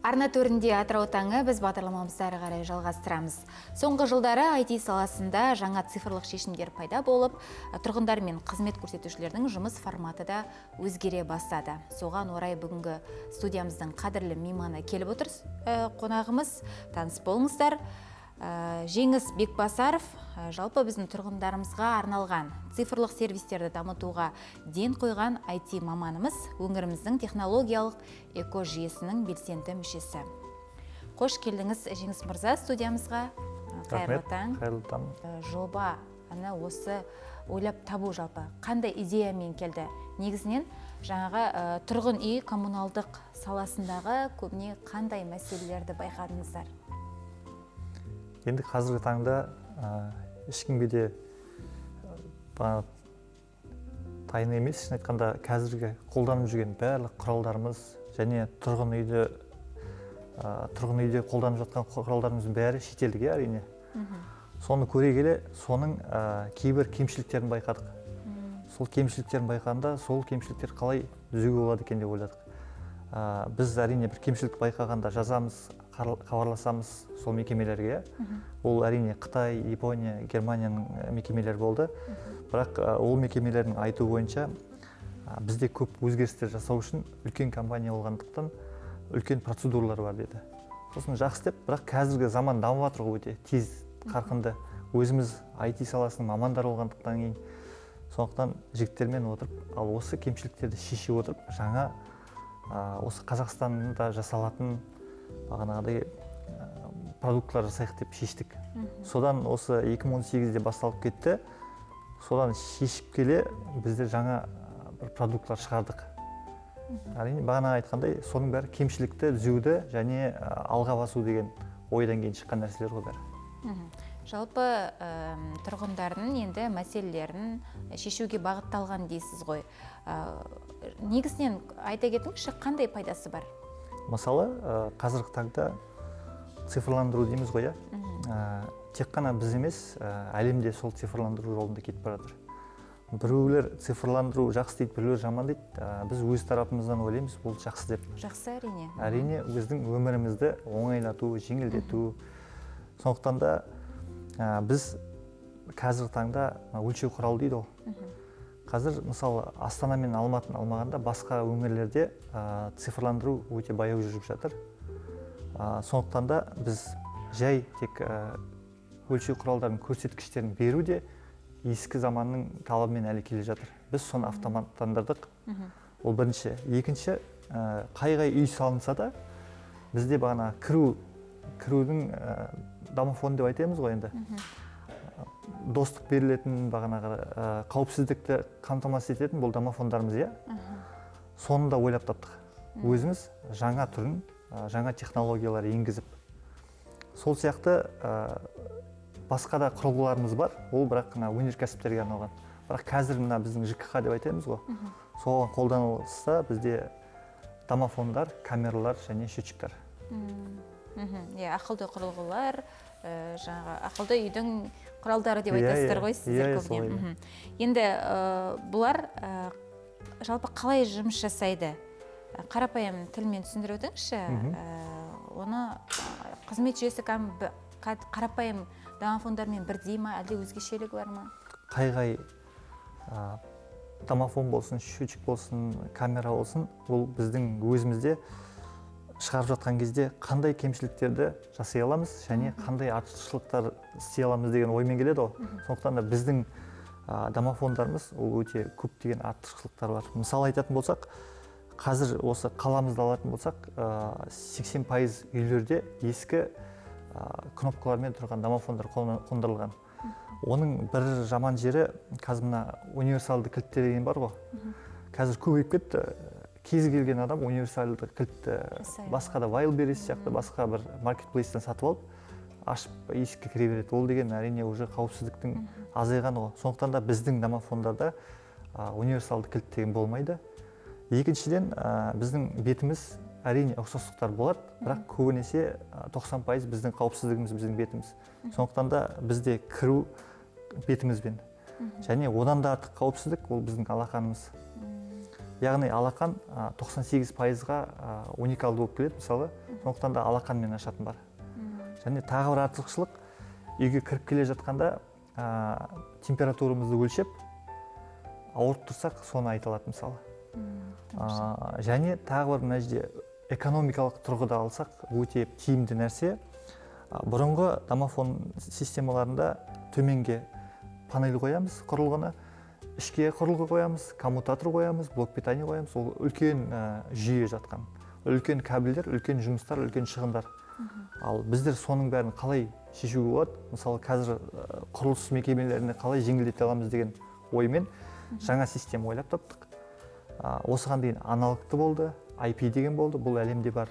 Арна төрінде Атырау таңы біз бағдарламамызды әрі қарай жалғастырамыз. Соңғы жылдары IT саласында жаңа цифрлық шешімдер пайда болып, тұрғындар мен қызмет көрсетушілердің жұмыс форматы да өзгере бастады. Соған орай бүгінгі студиямыздың қадірлі мейманы келіп отыр. Қонағымыз, таныс болыңыздар. Жеңіс Бекбасаров, жалпы біздің тұрғындарымызға арналған цифрлық сервистерді дамытуға ден қойған IT маманымыз, өңіріміздің технологиялық экожүйесінің белсенді мүшесі. Қош келдіңіз, Жеңіс мырза, студиямызға. Қайырлы таң. Қайырлы таң. Жоба, осы ойлап табу жалпы қандай идеямен келді? Негізінен жаңағы тұрғын үй коммуналдық саласындағы көбіне қандай мәселелерді байқадыңыздар? Енді қазіргі таңда ешкімге де тайын емес, шын айтқанда қазіргі қолданып жүрген барлық құралдарымыз және тұрғын үйде қолданып жатқан құралдарымыздың бәрі шетелдік, әрине. Соны көре келе, соның кейбір кемшіліктерін байқадық. Сол кемшіліктерін байқағанда, сол кемшіліктер қалай түзеуге болады екен деп ойладық. Біз әрине бір кемшілік байқағанда жазамыз, хабарласамыз сол мекемелерге. Ол әрине Қытай, Япония, Германияның мекемелері болды. Бірақ ол мекемелердің айту бойынша бізде көп өзгерістер жасау үшін үлкен компания болғандықтан үлкен процедуралар бар деді. Сосын жақсы деп, бірақ қазіргі заман дамып жатыр ғой, өте тез, қарқынды. Өзіміз IT саласының мамандары болғандықтан кейін, сондықтан жігіттермен отырып, ал осы кемшіліктерді шеше отырып, жаңа осы Қазақстанда жасалатын бағанағыдай продуктлар жасайық деп шештік. Содан осы 2018-де басталып кетті. Содан шешіп келе біздер жаңа бір продуктлар шығардық. Әрине бағана айтқандай, соның бәрі кемшілікті түзеуді және алға басу деген ойдан кейін шыққан нәрселер ғой бәрі. Жалпы тұрғындардың енді мәселелерін шешуге бағытталған дейсіз ғой. Негізінен айта кетіңізші, қандай пайдасы бар? Мысалы, қазіргі таңда цифрландыру дейміз ғой, тек қана біз емес, әлемде сол цифрландыру жолында кетіп бара жатыр. Біреулер цифрландыру жақсы дейді, біреулер жаман дейді. Біз өз тарапымыздан ойлаймыз, бұл жақсы деп. Жақсы, әрине. Әрине, біздің өмірімізді оңайлату, жеңілдету. Сондықтан да біз қазіргі таңда өлшеу құралы дейді ол. Қазір, мысалы, Астана мен Алматыны алмағанда, басқа өңірлерде цифрландыру өте баяу жүріп жатыр. Сондықтан да біз жай тек өлшеу құралдарының көрсеткіштерін беру де ескі заманның талабымен әлі келе жатыр. Біз соны автоматтандырдық. Ол бірінші. Екінші, қай-қай үй салынса да, бізде бағана кірудің домофон деп айтамыз ғой енді. Достық берілетін, бағанағы қауіпсіздікті қамтамасыз ететін бұл домофондарымыз, соны да ойлап таптық. Өзіміз жаңа түрін, жаңа технологиялар енгізіп. Сол сияқты басқа да құрылғыларымыз бар, ол бірақ өнеркәсіптерге арналған. Бірақ қазір біздің ЖКХ деп айтамыз ғой. Соған қолданылса бізде домофондар, камералар және счетчиктер. Ақылды құрылғылар, жаңағы ақылды үйдің құралдары деп айтасыздар ғой сіздер көбіне. Енді бұлар жалпы қалай жұмыс жасайды? Қарапайым тілмен түсіндіріп өтіңізші. Оны қызмет жүйесі қарапайым домофондармен бірдей ма, әлде өзгешелігі бар ма? Қай-қай домофон болсын, счетчик болсын, камера болсын, ол біздің өзімізде шығарып жатқан кезде қандай кемшіліктерді жасай аламыз және қандай артықшылықтар істей аламыз деген оймен келеді ғой. Сондықтан да біздің домофондарымыз ол өте көптеген артықшылықтар бар. Мысалы айтатын болсақ, қазір осы қаламызды алатын болсақ, 80% үйлерде ескі кнопкалармен тұрған домофондар қондырылған. Оның бір жаман жері, қазір мына универсалды кілттер деген бар ғой. Қазір көбейіп кетті. Кез келген адам универсалды кілтті басқа да Wildberries сияқты басқа бір маркетплейстен сатып алып, ашып есікке кіре береді. Ол деген әрине уже қауіпсіздіктің азайғаны ғой. Сондықтан да біздің домофондарда универсалды кілт деген болмайды. Екіншіден, біздің бетіміз әрине ұқсастықтар болады, бірақ көбінесе 90% біздің қауіпсіздігіміз біздің бетіміз. Сондықтан да бізде кіру бетімізбен. Және одан да артық қауіпсіздік ол біздің алақанымыз. яғни алақан 98%-ға уникалды болып келеді мысалы, сондықтан да алақанмен ашатын бар. Және тағы бір артықшылық, үйге кіріп келе жатқанда температурамызды өлшеп, ауырып тұрсақ, соны айта алады мысалы. Және тағы бір мына жерде экономикалық тұрғыда алсақ, өте тиімді нәрсе. Бұрынғы домофон системаларында төменге панель қоямыз, құрылғыны, ішке құрылғы қоямыз, коммутатор қоямыз, блок питания қоямыз. Ол үлкен жүйе жатқан. Үлкен кабельдер, үлкен жұмыстар, үлкен шығындар. Ал біздер соның бәрін қалай шешуге болады? Мысалы, қазір құрылыс мекемелеріне қалай жеңілдете аламыз деген оймен жаңа система ойлап таптық. Осыған дейін аналогты болды, IP деген болды, бұл әлемде бар.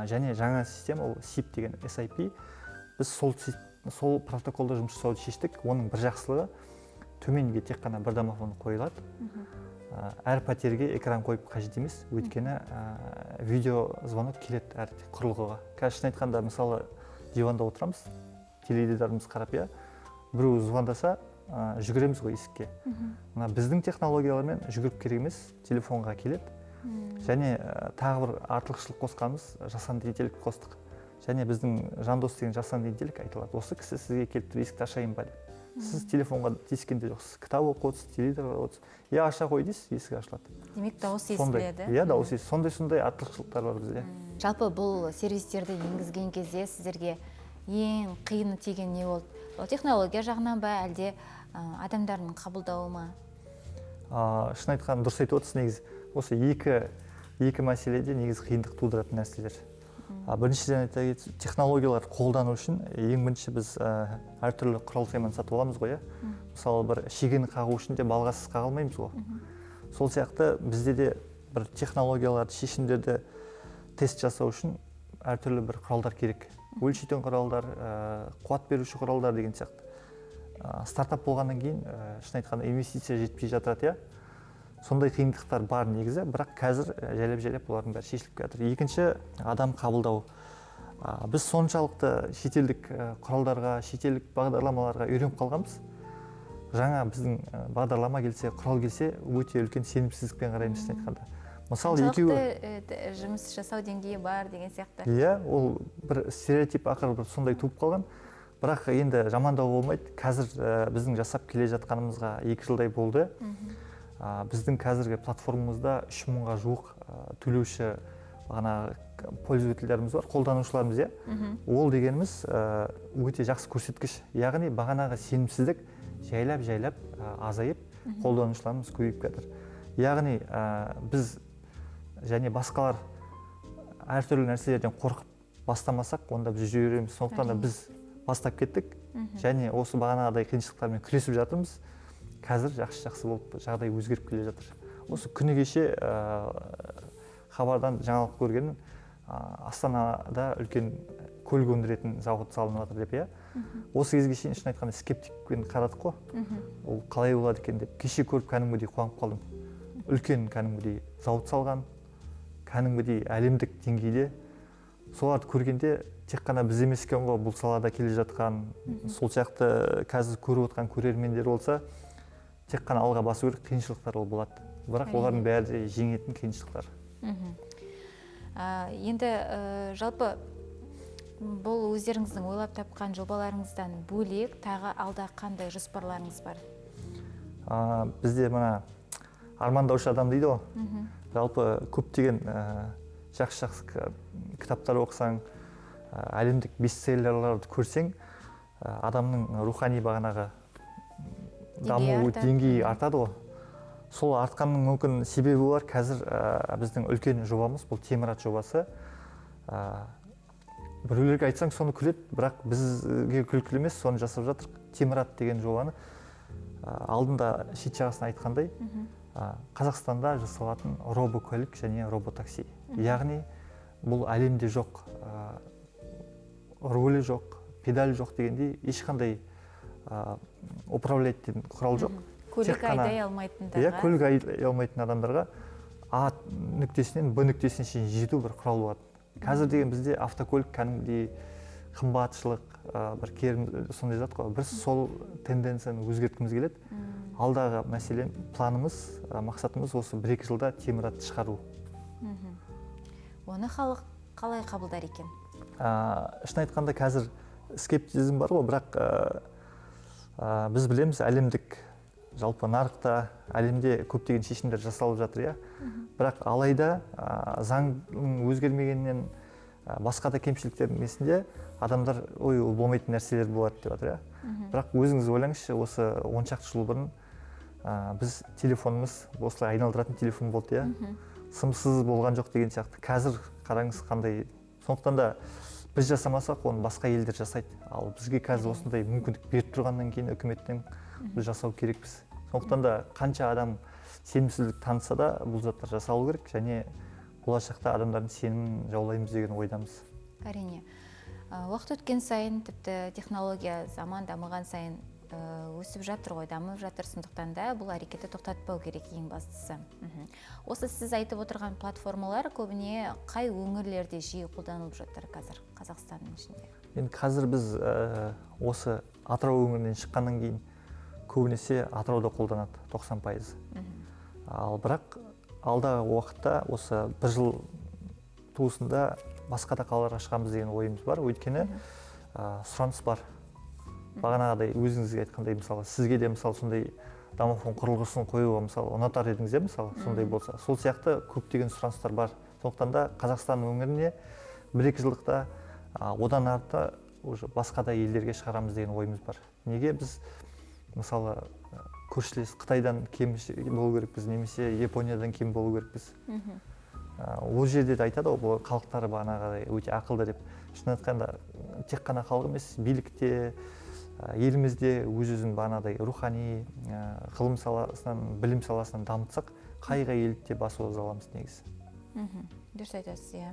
Және жаңа система, ол SIP деген SIP. Біз сол протоколда жұмыс жасауды шештік. Оның бір жақсылығы, төменге тек қана бір домофон қойылады. Әр пәтерге экран қойып қажет емес, өйткені видео звонок келеді әр құрылғыға. Қазір шын айтқанда, мысалы, диванда отырамыз, теледидарымыз қарап, біреу звондаса, жүгіреміз ғой есікке. Біздің технологиялармен жүгіріп керек емес, телефонға келеді. Және тағы бір артықшылық қосқанымыз, жасанды интеллект қостық. Және біздің Жандос деген жасанды интеллект айтылады. Осы кісі сізге келіп есікті ашайын ба деп. Сіз телефонға тиіскенде жоқсыз, кітап оқып отырсыз, теледидар оқып отырсыз. Аша қой дейсіз, есік ашылады. Демек, дауыс естіледі. Иә, дауыс естіледі. Сондай артықшылықтар бар бізде. Жалпы бұл сервистерді енгізген кезде сіздерге ең қиыны тиген не болды? Технология жағынан ба, әлде адамдардың қабылдауы ма? Шын айтқан дұрыс айтып отырсыз, негізі. Осы екі мәселеде негізі қиындық тудыратын нәрселер. Біріншіден айта кетсек, технологиялар қолдану үшін ең бірінші біз әртүрлі құрал-сайман сатып аламыз ғой. Мысалы, бір шегені қағу үшін де балғасыз қаға алмаймыз ғой. Сол сияқты бізде де бір технологияларды, шешімдерді тест жасау үшін әртүрлі бір құралдар керек. Өлшейтін құралдар, қуат беруші құралдар деген сияқты. Стартап болғаннан кейін, шын айтқанда, инвестиция жетпей жатады. Сондай қиындықтар бар негізі, бірақ қазір жайлап-жайлап олардың бәрі шешіліп жатыр. Екінші, адам қабылдау. Біз соншалықты шетелдік құралдарға, шетелдік бағдарламаларға үйреніп қалғанбыз. Жаңа біздің бағдарлама келсе, құрал келсе, өте үлкен сенімсіздікпен қараймыз айтқанда. Мысалы, қаншалықты жұмыс жасау деңгейі бар деген сияқты. Иә, ол бір стереотип ақыры бір сондай туып қалған. Бірақ енді жамандау болмайды. Қазір біздің жасап келе жатқанымызға 2 жылдай болды. Біздің қазіргі платформамызда 3000-ға жуық төлеуші пользовательдеріміз бар, қолданушыларымыз. Ол дегеніміз өте жақсы көрсеткіш. Яғни бағанағы сенімсіздік жайлап азайып, қолданушыларымыз көбейіп жатыр. Яғни біз және басқалар әртүрлі нәрселерден қорқып бастамасақ, онда біз жүреміз. Сондықтан да біз бастап кеттік және осы бағанағыдай қиыншылықтармен күресіп жатырмыз. Қазір жақсы болып жағдай өзгеріп келе жатыр. Осы күні кеше хабардан жаңалық көргенім, Астанада үлкен көлік өндіретін зауыт салынып жатыр деп. Осы кезге шейін шын айтқанда скептикпен қарадық қой. Ол қалай болады екен деп. Кеше көріп кәдімгідей қуанып қалдым. Үлкен кәдімгідей зауыт салған, кәдімгідей әлемдік деңгейде. Соларды көргенде тек қана біз емес екен ғой бұл салада келе жатқан, сол сияқты қазір көріп отқан көрермендер болса, тек қана алға басу керек, қиыншылықтар ол болады. Бірақ олардың бәрі де жеңетін қиыншылықтар. Енді жалпы бұл өздеріңіздің ойлап тапқан жобаларыңыздан бөлек тағы алда қандай жоспарларыңыз бар? Бізде мына армандаушы адам дейді ғой. Жалпы көптеген жақсы кітаптар оқысаң, әлемдік бестселлерлерді көрсең, адамның рухани бағанағы даму деңгейі артады ғой. Сол артқанның мүмкін себебі бар. Қазір біздің үлкен жобамыз, бұл Темірат жобасы. Біреулерге айтсаң, соны күледі, бірақ бізге күлкілі емес, соны жасап жатыр. Темірат деген жобаны алдында шет жағасына айтқандай, Қазақстанда жасалатын робокөлік және роботакси. Яғни бұл әлемде жоқ, рөлі жоқ, педаль жоқ дегендей ешқандай управляйтын құрал жоқ. Көлік айдай алмайтындарға. Көлік айдай алмайтын адамдарға А нүктесінен Б нүктесіне шейін жету бір құрал болады. Қазір деген бізде автокөлік кәдімгідей қымбатшылық, бір керім сондай зат қой. Біз сол тенденцияны өзгерткіміз келеді. алдағы мәселе планымыз, мақсатымыз осы 1-2 жылда темір атты шығару. Оны халық қалай қабылдар екен? Шын айтқанда қазір скептизм бар ғой, бірақ біз білеміз, әлемдік жалпы нарықта, әлемде көптеген шешімдер жасалып жатыр, иә. Бірақ алайда заңның өзгермегеннен басқа да кемшіліктердің несінде адамдар ой, ол болмайтын нәрселер болады деп жатыр, иә. Бірақ өзіңіз ойлаңызшы, осы 10 шақты жыл бұрын біз телефонымыз осылай айналдыратын телефон болды, иә. Сымсыз болған жоқ деген сияқты. Қазір қараңыз қандай. Сондықтан да біз жасамасақ, оны басқа елдер жасайды. Ал бізге қазір осындай мүмкіндік беріп тұрғаннан кейін үкіметтен біз жасау керекпіз. Сондықтан да қанша адам сенімсіздік танытса да бұл заттар жасалу керек, және болашақта адамдардың сенімін жаулаймыз деген ойдамыз. Әрине. Уақыт өткен сайын, тіпті технология заман дамыған сайын өсіп жатыр ғой, дамып жатыр. Сондықтан да бұл әрекетті тоқтатпау керек, ең бастысы. Осы сіз айтып отырған платформалар көбіне қай өңірлерде жиі қолданылып жатыр қазір Қазақстанның ішінде? Енді қазір біз осы Атырау өңірінен шыққаннан кейін көбінесе Атырауда қолданады 90%. Ал бірақ алдағы уақытта осы 1 жыл туысында басқа да қалаларға шығамыз деген ойымыз бар. Өйткені сұраныс бар. Бағанағыдай өзіңізге айтқандай, мысалы, сізге де мысалы сондай домофон құрылғысын қоюға мысалы ұнатар едіңіз, мысалы, сондай болса. Сол сияқты көптеген сұраныстар бар. Сондықтан да Қазақстан өңіріне 1-2 жылдықта одан арты уже басқа да елдерге шығарамыз деген ойымыз бар. Неге біз мысалы көршілес Қытайдан кем болу керекпіз, немесе Япониядан кем болу керекпіз. Ол жерде де айтады ғой, халықтары бағанағыдай өте ақылды деп. Шын айтқанда тек қана халық емес, билікте, елімізде өз-өзін бағанағыдай рухани, ғылым саласынан, білім саласынан дамытсақ, қай-қай елде бас оза аламыз негізі. Дұрыс айтасыз, иә.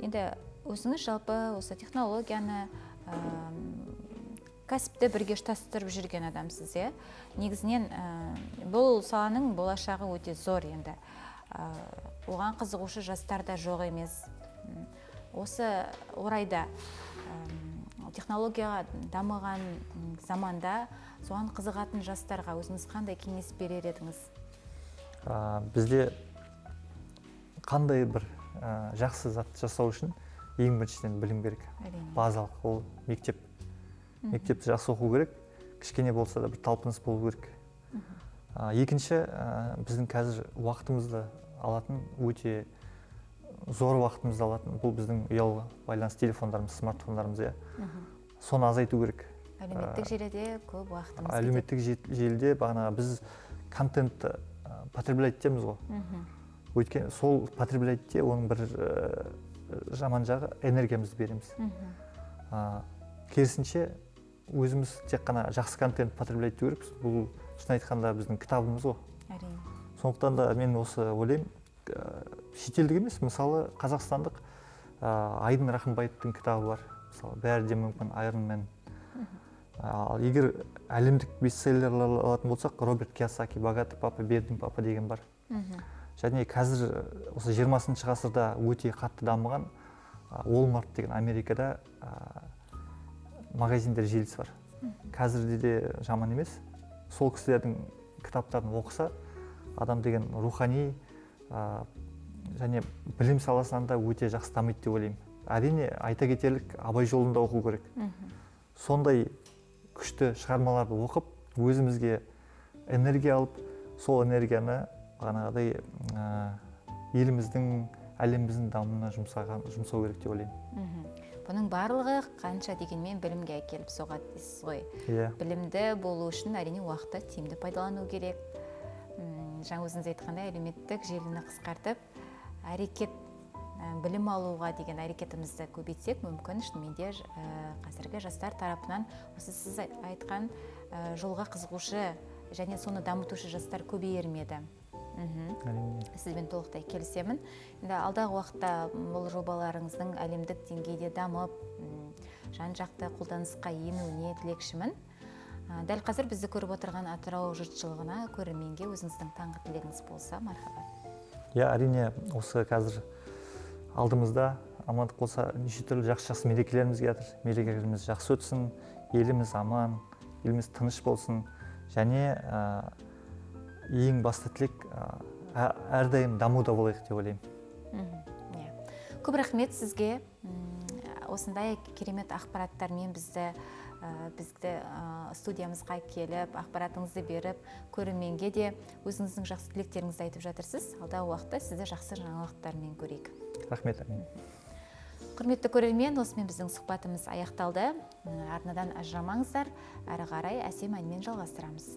Енді өзіңіз жалпы осы технологияны, кәсіпті бірге ұштастырып жүрген адамсыз, иә. Негізінен бұл саланың болашағы өте зор енді. Оған қызығушы жастар да жоқ емес. Осы орайда технологияға дамыған заманда соған қызығатын жастарға өзіңіз қандай кеңес берер едіңіз? Бізде қандай бір жақсы зат жасау үшін ең біріншіден білім керек. Базалық, ол мектеп. Мектепті жақсы оқу керек, кішкене болса да бір талпыныс болу керек. Екінші, біздің қазір уақытымызды алатын, өте зор уақытымызды алатын, бұл біздің ұялы байланыс телефондарымыз, смартфондарымыз, иә. Соны азайту керек. Әлеуметтік желіде көп уақытымыз кетеді. Әлеуметтік желіде бағана біз контентті потреблять етеміз ғой. Өйткені сол потребляйтте оның бір жаман жағы энергиямызды береміз. Керісінше өзіміз тек қана жақсы контент потреблять ету керекпіз. Бұл шын айтқанда біздің кітабымыз ғой. Сондықтан да мен осы ойлаймын, шетелдік емес, мысалы қазақстандық Айдын Рахымбаевтың кітабы бар. Мысалы, бәрі де мүмкін, Iron Man. Егер әлемдік бестселлерлер алатын болсақ, Роберт Кийосаки, Богатый папа, бедный папа деген бар. Және қазір осы 20-шы ғасырда өте қатты дамыған Walmart деген Америкада магазиндер желісі бар. Қазірде де жаман емес. Сол кісілердің кітаптарын оқыса, адам деген рухани және білім саласынан да өте жақсы дамиды деп ойлаймын. Әрине, айта кетерлік, Абай жолында оқу керек. Сондай күшті шығармаларды оқып, өзімізге энергия алып, сол энергияны бағанағыдай еліміздің, әлеміміздің дамуына жұмсау керек деп ойлаймын. Бұның барлығы қанша дегенмен білімге әкеліп соғады дейсіз ғой. Білімді болу үшін әрине уақытты тиімді пайдалану керек. Жаңа өзіңіз айтқандай, әлеуметтік желіні қысқартып, білім алуға деген әрекетімізді көбейтсек, мүмкін шынымен де қазіргі жастар тарапынан осы сіз айтқан жолға қызығушы және соны дамытушы жастар көбейер ме еді? Сізбен толықтай келісемін. Енді алдағы уақытта бұл жобаларыңыздың әлемдік деңгейде дамып, жан-жақты қолданысқа енуіне тілекшімін. Дәл қазір бізді көріп отырған Атырау жұртшылығына, көрерменге өзіңіздің таңғы тілегіңіз болса, мархабат. Әрине, осы қазір алдымызда амандық болса, неше түрлі жақсы мерекелеріміз жатыр. Мерекелеріміз жақсы өтсін, еліміз аман, еліміз тыныш болсын. және ең басты тілек әрдайым дамуда болайық деп ойлаймын. Көп рахмет сізге. Осындай керемет ақпараттармен бізді студиямызға келіп, ақпаратыңызды беріп, көрерменге де өзіңіздің жақсы тілектеріңізді айтып жатырсыз. Алдағы уақытта сізді жақсы жаңалықтармен көрейік. Рахмет. Құрметті көрермен, осымен біздің сұхбатымыз аяқталды. Арнадан ажырамаңыздар, әрі қарай әсем әнмен жалғастырамыз.